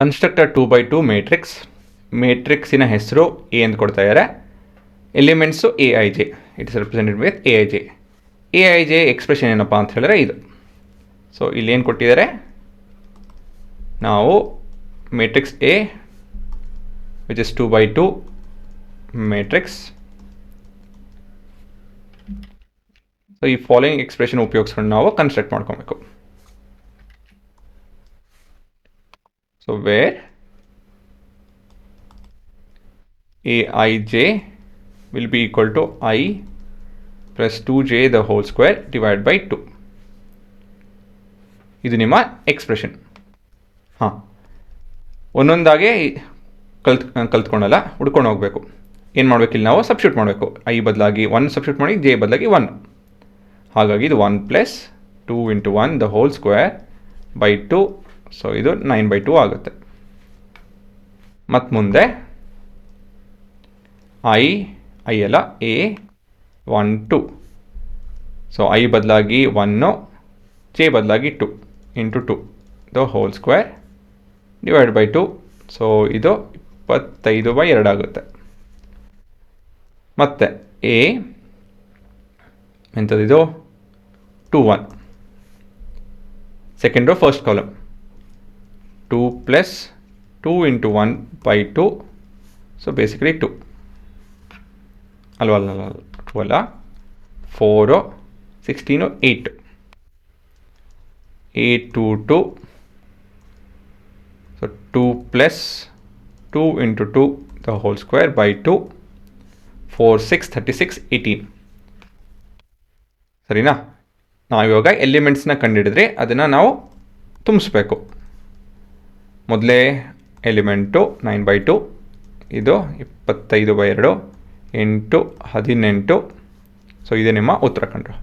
Constructor 2x2 ಮೇಟ್ರಿಕ್ಸಿನ ಹೆಸರು A ಅಂತ ಕೊಡ್ತಾ ಇದ್ದಾರೆ. Elements a i j, it is represented with a i j. A i j expression ಏನಪ್ಪ ಅಂತ ಹೇಳಿದ್ರೆ ಇದು. ಸೊ ಇಲ್ಲಿ ಏನು ಕೊಟ್ಟಿದ್ದಾರೆ, ನಾವು matrix A which is 2x2 matrix. So ಈ ಫಾಲೋಯಿಂಗ್ ಎಕ್ಸ್ಪ್ರೆಷನ್ ಉಪಯೋಗಿಸ್ಕೊಂಡು ನಾವು ಕನ್ಸ್ಟ್ರಕ್ಟ್ ಮಾಡ್ಕೊಬೇಕು. So where Aij will be equal to I plus 2j the whole square divided by 2. ಇದು ನಿಮ್ಮ ಎಕ್ಸ್ಪ್ರೆಷನ್. ಹಾಂ, ಒಂದೊಂದಾಗೆ ಕಲ್ತ್ಕೊಂಡಲ್ಲ, ಹುಡ್ಕೊಂಡು ಹೋಗಬೇಕು. ಏನು ಮಾಡಬೇಕು, ಇಲ್ಲಿ ನಾವು ಸಬ್ಸ್ಟಿಟ್ಯೂಟ್ ಮಾಡಬೇಕು. ಐ ಬದಲಾಗಿ 1 ಸಬ್ಸ್ಟಿಟ್ಯೂಟ್ ಮಾಡಿ, ಜೆ ಬದಲಾಗಿ 1. ಹಾಗಾಗಿ ಇದು 1 plus 2 into 1 the whole square by 2. So ಇದು 9/2 ಆಗುತ್ತೆ. ಮತ್ತು ಮುಂದೆ ಐ ಅಲ್ಲ, ಎ 1 2. ಸೊ ಐ ಬದಲಾಗಿ 1, ಜೆ ಬದಲಾಗಿ 2 into 2 the whole square divide by 2. So ಇದು 25/2 ಆಗುತ್ತೆ. ಮತ್ತು ಎ ಎಂಥದ್ದಿದು 2 1. Second row first column 2 plus 2 into 1/2. So basically 2 ಅಲ್ವ 2 ಅಲ್ಲ, 4 16 8 8 2 2. So 2 plus 2 into 2 the whole square by 2. 4 6 36 18. ಸರಿನಾ? ನಾವು ಇವಾಗ ಎಲಿಮೆಂಟ್ಸ್ನ ಕಂಡುಹಿಡಿದ್ರೆ ಅದನ್ನು ನಾವು ತುಂಬಿಸ್ಬೇಕು. ಮೊದಲೇ ಎಲಿಮೆಂಟು 9/2, ಇದು 25/2 8 18. ಸೊ ಇದು ನಿಮ್ಮ ಉತ್ತರ ಕಂಡ್ರು.